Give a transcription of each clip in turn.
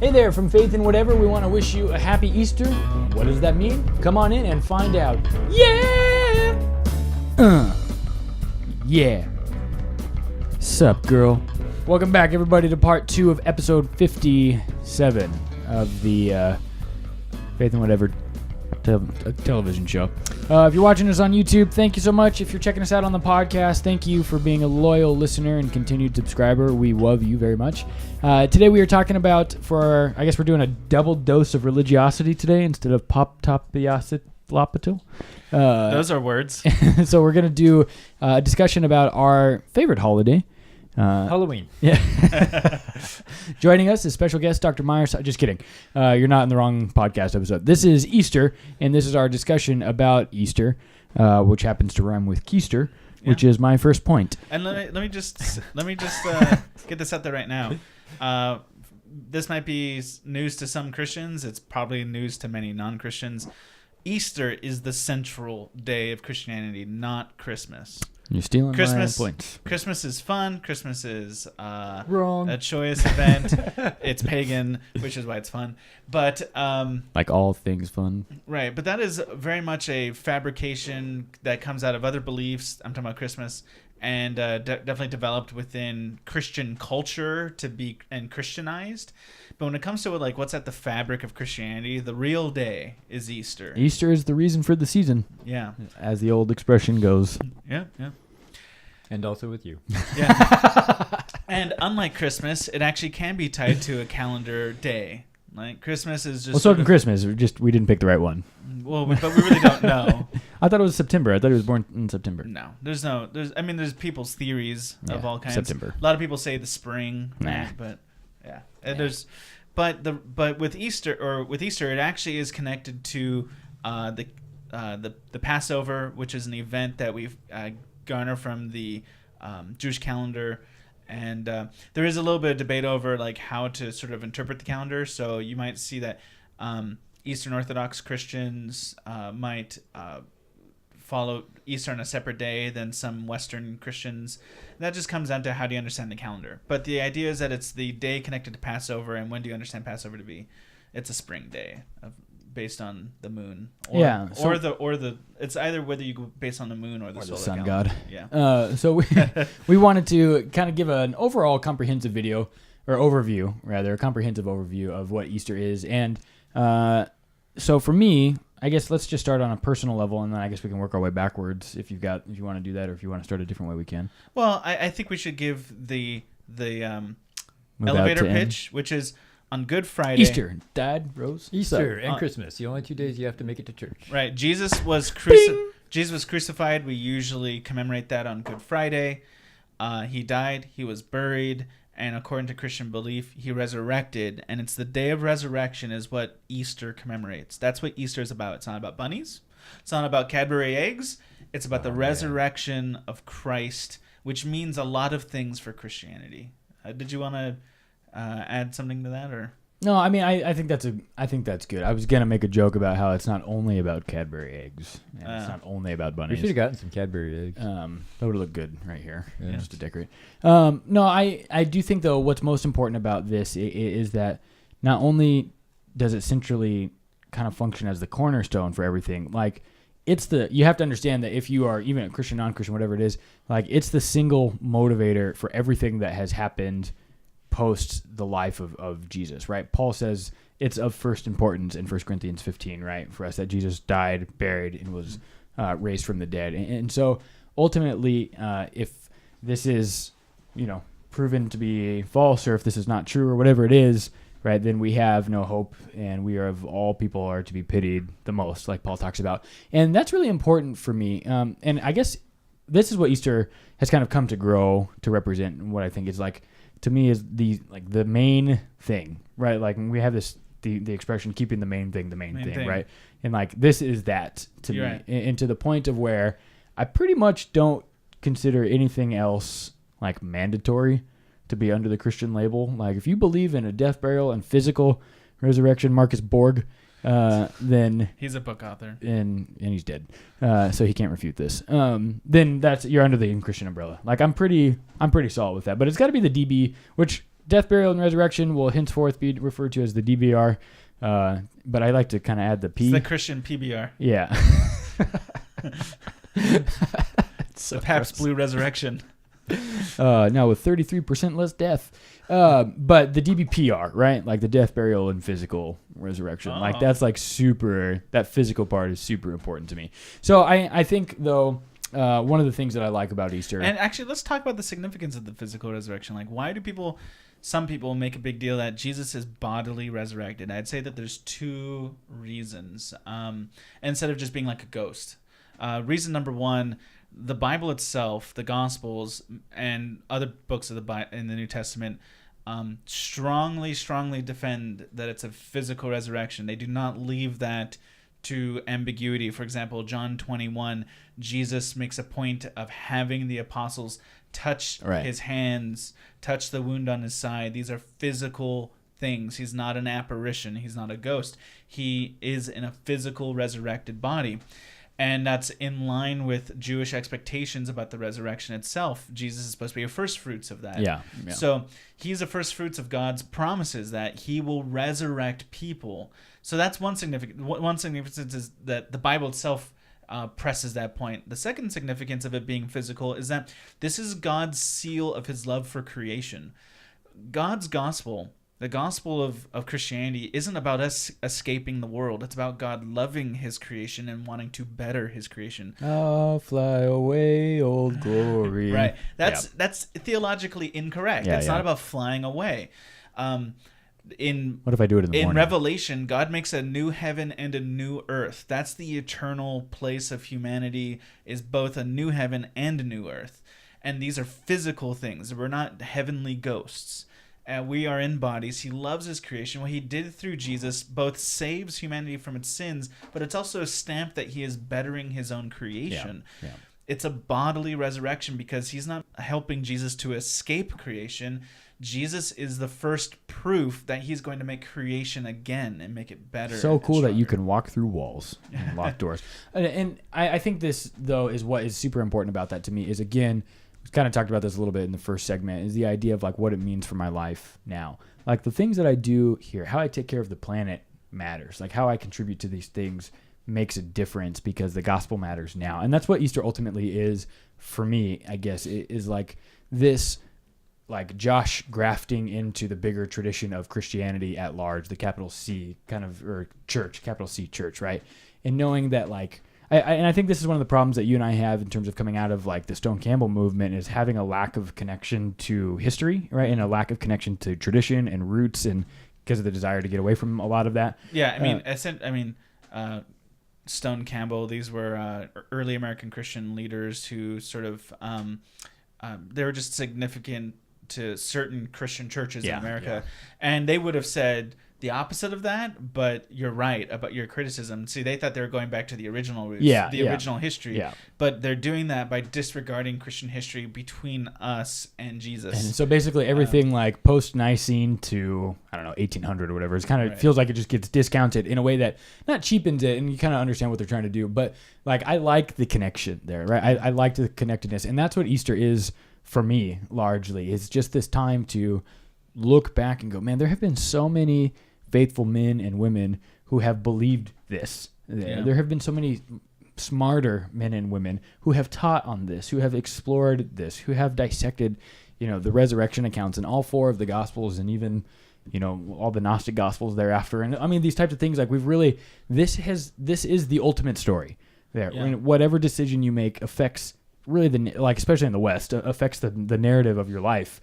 Hey there, from Faith and Whatever, we want to wish you a happy Easter. What does that mean? Come on in and find out. Yeah! Yeah. Sup, girl? Welcome back, everybody, to part 2 of episode 57 of the Faith and Whatever television show. If you're watching us on YouTube, thank you so much. If you're checking us out on the podcast, thank you for being a loyal listener and continued subscriber. We love you very much. Today we are talking about, I guess we're doing a double dose of religiosity today instead of pop-top-lopatil. Those are words. So we're going to do a discussion about our favorite holiday. Halloween. Yeah. Joining us is special guest Dr. Myers. Just kidding. You're not in the wrong podcast episode. This is Easter, and this is our discussion about Easter, which happens to rhyme with Keister, which is my first point. And let me just get this out there right now. This might be news to some Christians. It's probably news to many non-Christians. Easter is the central day of Christianity, not Christmas. You're stealing Christmas, my points. Christmas is fun. Christmas is Wrong. a joyous event. It's pagan, which is why it's fun. But like all things fun. right, but that is very much a fabrication that comes out of other beliefs. I'm talking about Christmas, and definitely developed within Christian culture to be and Christianized. But when it comes to like what's at the fabric of Christianity, the real day is Easter. Easter is the reason for the season, Yeah, as the old expression goes. yeah. And also with you. Yeah. And unlike Christmas, it actually can be tied to a calendar day. Like Christmas is just. Well, so can Christmas. We didn't pick the right one. Well, but we really don't know. I thought it was September. I thought he was born in September. No, there's people's theories of all kinds. September. A lot of people say the spring, Nah. but yeah, but with Easter, it actually is connected to the Passover, which is an event that we've garner from the Jewish calendar, and there is a little bit of debate over like how to sort of interpret the calendar. So you might see that Eastern Orthodox Christians might follow Easter on a separate day than some Western Christians. That just comes down to how do you understand the calendar. But the idea is that it's the day connected to Passover, and when do you understand Passover to be? It's a spring day based on the moon, it's either whether you go based on the moon or the solar sun calendar. god. Yeah. So we wanted to kind of give an overall comprehensive video, or overview rather, a comprehensive overview of what Easter is. And so for me, I guess let's just start on a personal level, and then I guess we can work our way backwards if you want to do that, or if you want to start a different way, we can. Well, I think we should give the Move elevator out to pitch, which is on Good Friday. Easter, Dad, Rose, Easter and Christmas. The only 2 days you have to make it to church. Right. Jesus was crucified. We usually commemorate that on Good Friday. He died. He was buried. And according to Christian belief, he resurrected. And it's the day of resurrection is what Easter commemorates. That's what Easter is about. It's not about bunnies. It's not about Cadbury eggs. It's about the resurrection of Christ, which means a lot of things for Christianity. Did you want to add something to that, or? No, I mean I think that's good. I was gonna make a joke about how it's not only about Cadbury eggs, and it's not only about We bunnies. should have gotten some Cadbury eggs. That would look good right here, Yeah. just to decorate. No, I do think though what's most important about this is that not only does it centrally kind of function as the cornerstone for everything, like you have to understand that if you are even a Christian, non-Christian, whatever it is, like it's the single motivator for everything that has happened post the life of Jesus, right? Paul says it's of first importance in 1 Corinthians 15, right? For us that Jesus died, buried, and was raised from the dead. And so ultimately, if this is, proven to be false, or if this is not true, or whatever it is, right, then we have no hope, and we are of all people are to be pitied the most, like Paul talks about. And that's really important for me. And I guess this is what Easter has kind of come to grow to represent, and what I think is like, to me, is the main thing, right? Like we have the expression keeping the main thing the main thing, right? And like this is that to You're me, right. and to the point of where I pretty much don't consider anything else like mandatory to be under the Christian label. Like if you believe in a death, burial, and physical resurrection, Marcus Borg, then He's a book author. and he's dead, so he can't refute this. Then you're under the Christian umbrella. Like I'm pretty solid with that. But it's got to be the DB, which death, burial, and resurrection will henceforth be referred to as the DBR. But I like to kind of add the P. It's the Christian PBR. Yeah. So Pabst Blue Resurrection. Now with 33% less death. But the DBPR, right? Like the death, burial, and physical resurrection. Like that's like that physical part is super important to me. So I think though, one of the things that I like about Easter. And actually, let's talk about the significance of the physical resurrection. Like, why do some people make a big deal that Jesus is bodily resurrected? I'd say that there's two reasons. Instead of just being like a ghost. Reason number one, the Bible itself, the Gospels, and other books of in the New Testament strongly defend that it's a physical resurrection. They do not leave that to ambiguity. For example, John 21, Jesus makes a point of having the apostles touch his hands, touch the wound on his side. These are physical things. He's not an apparition. He's not a ghost. He is in a physical resurrected body. And that's in line with Jewish expectations about the resurrection itself. Jesus is supposed to be a first fruits of that. Yeah. So he's a first fruits of God's promises that he will resurrect people. So that's one significance is that the Bible itself presses that point. The second significance of it being physical is that this is God's seal of his love for creation. God's gospel, the gospel of Christianity, isn't about us escaping the world. It's about God loving his creation and wanting to better his creation. Oh, fly away, old glory. Right. That's theologically incorrect. It's not about flying away. What if I do it in the morning? In Revelation, God makes a new heaven and a new earth. That's the eternal place of humanity, is both a new heaven and a new earth. And these are physical things. We're not heavenly ghosts. We are in bodies. He loves his creation. What he did through Jesus both saves humanity from its sins, but it's also a stamp that he is bettering his own creation. Yeah. It's a bodily resurrection because he's not helping Jesus to escape creation. Jesus is the first proof that he's going to make creation again and make it better. So cool that you can walk through walls and lock doors. And I think this, though, is what is super important about that to me is, again, we kind of talked about this a little bit in the first segment, is the idea of like what it means for my life now. Like the things that I do here, how I take care of the planet matters. Like how I contribute to these things makes a difference because the gospel matters now. And that's what Easter ultimately is for me, I guess. It is like this, like Josh grafting into the bigger tradition of Christianity at large, the capital C kind of, or church, capital C church, right? And knowing that like, and I think this is one of the problems that you and I have in terms of coming out of like the Stone Campbell movement is having a lack of connection to history, right? And a lack of connection to tradition and roots, and because of the desire to get away from a lot of that. Yeah, Stone Campbell, these were early American Christian leaders who sort of, they were just significant to certain Christian churches in America. And they would have said the opposite of that, but you're right about your criticism. See, they thought they were going back to the original roots, original history. Yeah. But they're doing that by disregarding Christian history between us and Jesus. And so basically everything like post-Nicene to, 1800 or whatever, it's kind of feels like it just gets discounted in a way that not cheapens it, and you kind of understand what they're trying to do. But like I like the connection there, right? I like the connectedness, and that's what Easter is for me largely. It's just this time to look back and go, man, there have been so many faithful men and women who have believed this. There have been so many smarter men and women who have taught on this, who have explored this, who have dissected, the resurrection accounts in all four of the Gospels, and even, all the Gnostic Gospels thereafter. And I mean, these types of things, like this is the ultimate story there. Yeah. I mean, whatever decision you make affects really especially in the West, affects the narrative of your life.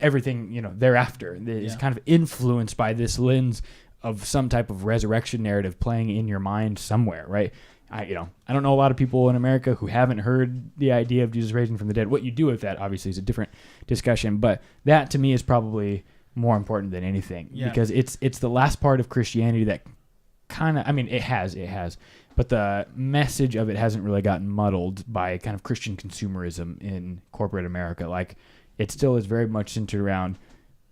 Everything, thereafter is kind of influenced by this lens of some type of resurrection narrative playing in your mind somewhere, right? I don't know a lot of people in America who haven't heard the idea of Jesus raising from the dead. What you do with that, obviously, is a different discussion, but that to me is probably more important than anything because it's the last part of Christianity that kind of, it has, but the message of it hasn't really gotten muddled by kind of Christian consumerism in corporate America. Like, it still is very much centered around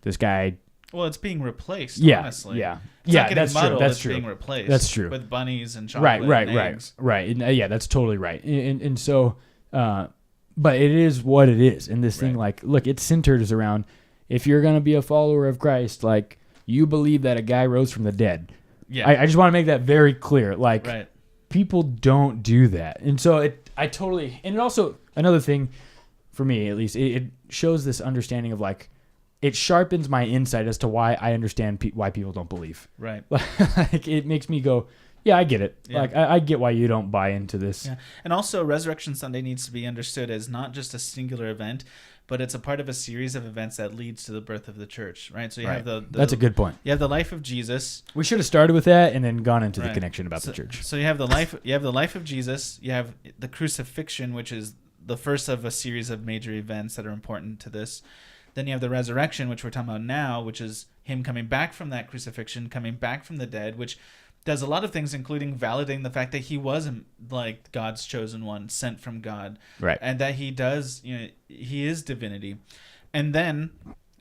this guy. Well, it's being replaced, honestly. Yeah. It's not that's muddled, true. That's it's true. being replaced. That's true. With bunnies and chocolate and eggs. Right. And, that's totally right. And so, but it is what it is. And this thing, like, look, it centers around, if you're going to be a follower of Christ, like, you believe that a guy rose from the dead. Yeah. I just want to make that very clear. Like, Right. people don't do that. And so and it also, another thing for me, at least, it shows this understanding of, like, it sharpens my insight as to why I understand why people don't believe. Right. Like, it makes me go, yeah, I get it. Yeah. Like, I get why you don't buy into this. Yeah. And also, Resurrection Sunday needs to be understood as not just a singular event, but it's a part of a series of events that leads to the birth of the church, right? So you have the That's a good point. You have the life of Jesus. We should have started with that and then gone into Right. the connection about the church. So you have the life of Jesus. You have the crucifixion, which is the first of a series of major events that are important to this. Then you have the resurrection, which we're talking about now, which is him coming back from that crucifixion, coming back from the dead, which does a lot of things, including validating the fact that he wasn't like God's chosen one, sent from God, Right. and that he is divinity. And then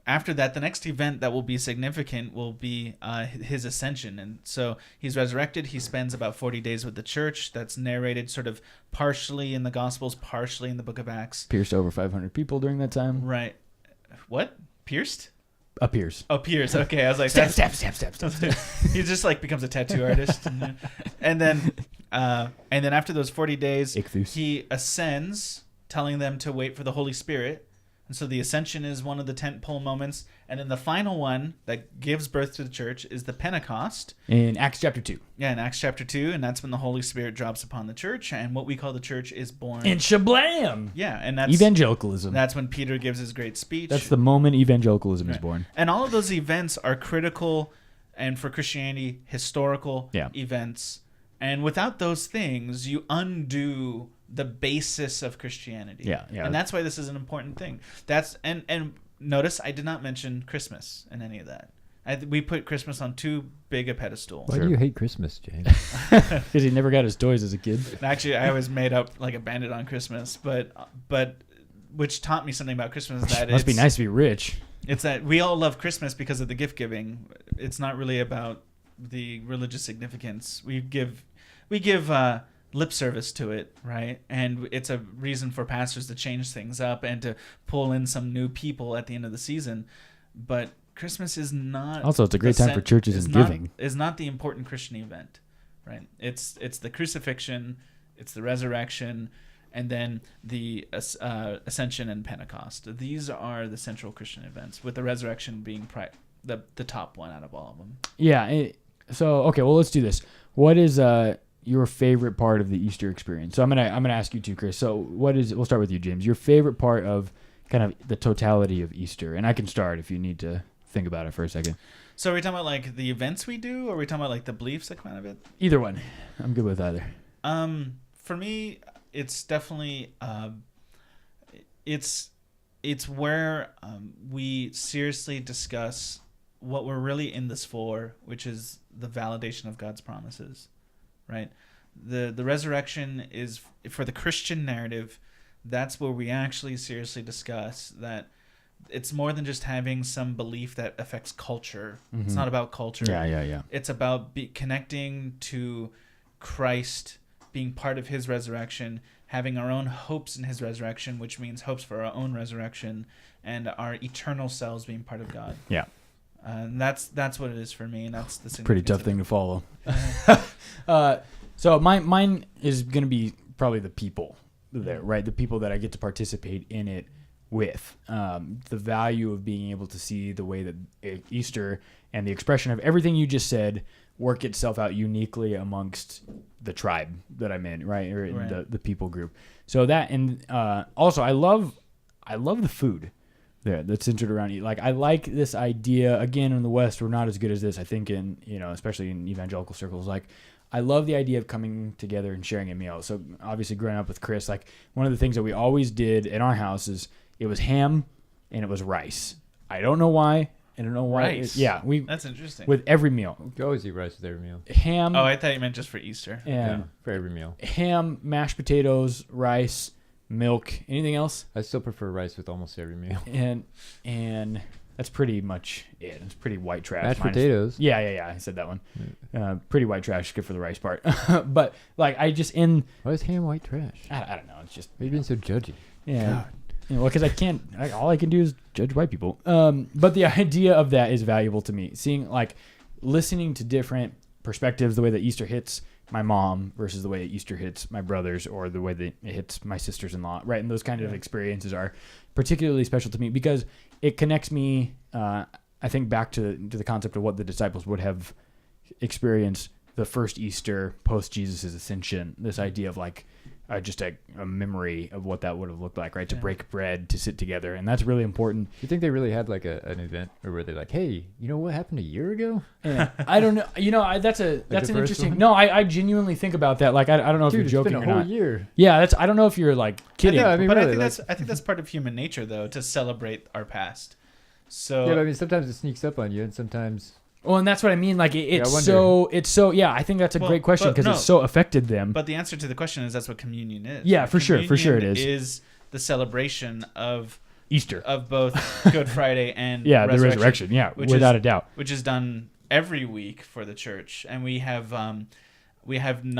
after that, the next event that will be significant will be his ascension. And so he's resurrected. He spends about 40 days with the church. That's narrated sort of partially in the Gospels, partially in the book of Acts. Pierced over 500 people during that time. Right. What? Pierced? Appears. Oh, Pierce. Okay, I was like, Stab. he just like becomes a tattoo artist, and then after those 40 days, Ichthus. he ascends, telling them to wait for the Holy Spirit. And so the ascension is one of the tentpole moments, and then the final one that gives birth to the church is the Pentecost In Acts chapter 2. Yeah, in Acts chapter 2, and that's when the Holy Spirit drops upon the church, and what we call the church is born. And shablam! Yeah, and that's Evangelicalism. That's when Peter gives his great speech. That's the moment evangelicalism is Right. born. And all of those events are critical and for Christianity, historical Yeah. events. And without those things, you undo the basis of Christianity. Yeah. And that's why this is an important thing. And notice I did not mention Christmas in any of that. We put Christmas on too big a pedestal. Why do you hate Christmas, James? Because he never got his toys as a kid. Actually, I was made up like a bandit on Christmas, but which taught me something about Christmas. That Must be nice to be rich. It's that we all love Christmas because of the gift giving. It's not really about the religious significance. We give lip service to it, right? And it's a reason for pastors to change things up and to pull in some new people at the end of the season. But Christmas is not. Also, it's a great time for churches and giving. Is not the important Christian event, right? It's the crucifixion, it's the resurrection, and then the ascension and Pentecost. These are the central Christian events, with the resurrection being the top one out of all of them. Yeah. Okay. Well, let's do this. What is your favorite part of the Easter experience? So I'm gonna ask you too, Chris. So we'll start with you, James. Your favorite part of kind of the totality of Easter, and I can start if you need to think about it for a second. So are we talking about like the events we do, or are we talking about like the beliefs that come out of it? Either one. I'm good with either. For me, it's definitely it's where we seriously discuss what we're really in this for, which is the validation of God's promises, right? The resurrection is, for the Christian narrative, that's where we actually seriously discuss that it's more than just having some belief that affects culture. Mm-hmm. It's not about culture. Yeah. It's about connecting to Christ, being part of his resurrection, having our own hopes in his resurrection, which means hopes for our own resurrection, and our eternal selves being part of God. Yeah. And that's what it is for me, and that's the pretty tough thing to follow. So mine is going to be probably the people there, right? The people that I get to participate in it with. The value of being able to see the way that Easter and the expression of everything you just said work itself out uniquely amongst the tribe that I'm in, right? Or in right. the people group. So that, and also I love the food there that's centered around you. Like, I like this idea, again, in the West, we're not as good as this, I think, in, especially in evangelical circles. Like, I love the idea of coming together and sharing a meal. So obviously growing up with Chris, like, one of the things that we always did in our house is it was ham and it was rice. I don't know why. I don't know why. Rice. That's interesting. With every meal. You always eat rice with every meal. Ham. Oh, I thought you meant just for Easter. And for every meal. Ham, mashed potatoes, rice, milk. Anything else? I still prefer rice with almost every meal. And that's pretty much it. It's pretty white trash. Mashed potatoes. Yeah. I said that one. Pretty white trash. Good for the rice part. But like, Why is ham white trash? I don't know. It's just. Why are you being so judgy? Yeah. God. You know, because all I can do is judge white people. But the idea of that is valuable to me. Seeing, like, listening to different perspectives, the way that Easter hits my mom versus the way that Easter hits my brothers, or the way that it hits my sisters-in-law, right? And those kind of experiences are particularly special to me because it connects me, I think, back to the concept of what the disciples would have experienced the first Easter post Jesus' ascension. This idea of like just a memory of what that would have looked like, right? To break bread, to sit together, and that's really important. Do you think they really had like an event, or were they like, hey, you know what happened a year ago? Yeah. I don't know. You know, that's an interesting. One? No, I genuinely think about that. Like, I don't know if Dude, you're joking it's been or a whole not. year. Yeah, I don't know if you're like kidding. I mean, But really, I think that's part of human nature, though, to celebrate our past. So yeah, but I mean, sometimes it sneaks up on you, and sometimes. Well, and that's what I mean. Like, it's I so. Yeah, I think that's a great question because it's so affected them. But the answer to the question is that's what communion is. Yeah, for sure it is. Communion is the celebration of Easter, of both Good Friday and the resurrection. Yeah, without a doubt. Which is done every week for the church, and we have depending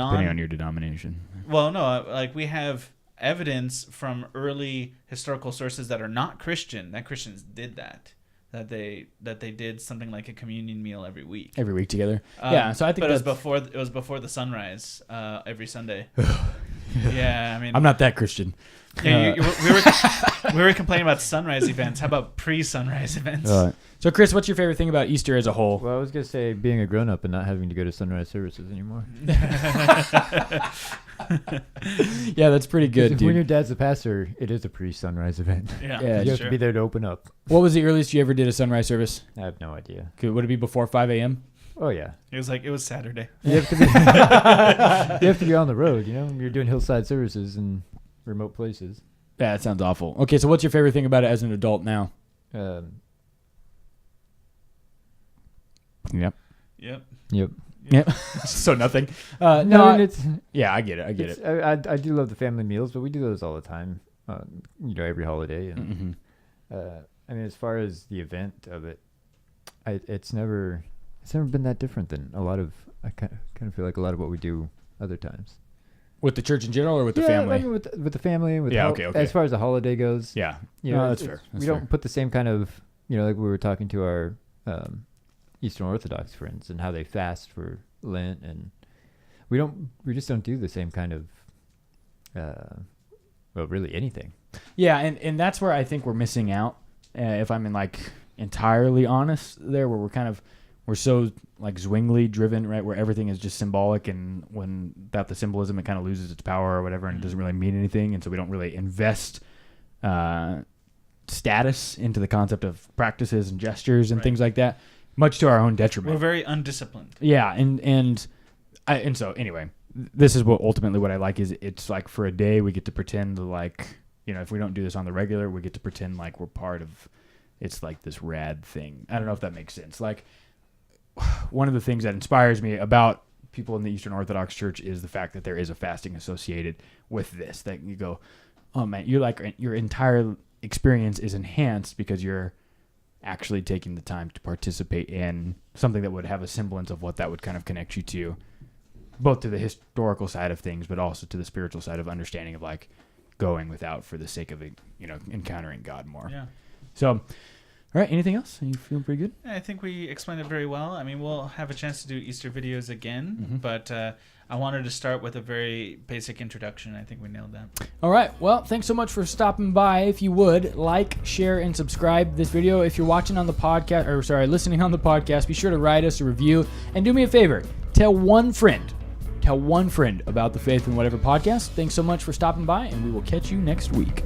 on your denomination. Well, no, like we have evidence from early historical sources that are not Christian that Christians did that. That they did something like a communion meal every week together. Yeah, so I think. But it was before the sunrise every Sunday. Yeah, I mean, I'm not that Christian. Yeah, we were complaining about sunrise events. How about pre-sunrise events? So, Chris, what's your favorite thing about Easter as a whole? Well, I was gonna say being a grown-up and not having to go to sunrise services anymore. Yeah, that's pretty good, dude. When your dad's the pastor, it is a pre-sunrise event. Yeah, you have to be there to open up. What was the earliest you ever did a sunrise service? I have no idea. Would it be before 5 a.m.? Oh yeah. It was Saturday. You have to be. You have to be on the road. You know, you're doing hillside services in remote places. Yeah, that sounds awful. Okay, so what's your favorite thing about it as an adult now? Yep. So nothing. I mean, it's. Yeah, I get it. I do love the family meals, but we do those all the time. Every holiday. And I mean, as far as the event of it, it's never been that different than a lot of. I kind of feel like a lot of what we do other times. With the church in general, or with the family? I mean, with the family. Okay. As far as the holiday goes. Yeah. That's fair. We don't put the same kind of, like we were talking to our Eastern Orthodox friends and how they fast for Lent, and we just don't do the same kind of, really anything. Yeah, and that's where I think we're missing out. If I'm entirely honest, there where we're so Zwingli driven, right? Where everything is just symbolic, and without the symbolism, it kind of loses its power or whatever, and it doesn't really mean anything. And so we don't really invest status into the concept of practices and gestures and things like that, much to our own detriment. We're very undisciplined. Yeah, and so anyway, this is ultimately what I like is it's like for a day we get to pretend if we don't do this on the regular, we get to pretend like we're part of. It's like this rad thing. I don't know if that makes sense. Like, one of the things that inspires me about people in the Eastern Orthodox Church is the fact that there is a fasting associated with this. That you go, oh man, your entire experience is enhanced because you're actually taking the time to participate in something that would have a semblance of what that would kind of connect you to, both to the historical side of things, but also to the spiritual side of understanding of going without for the sake of encountering God more. Yeah. So, all right, anything else? Are you feeling pretty good? I think we explained it very well. I mean, we'll have a chance to do Easter videos again, but I wanted to start with a very basic introduction. I think we nailed that. All right. Well, thanks so much for stopping by. If you would, like, share, and subscribe this video. If you're listening on the podcast, be sure to write us a review. And do me a favor, tell one friend about the Faith and Whatever podcast. Thanks so much for stopping by, and we will catch you next week.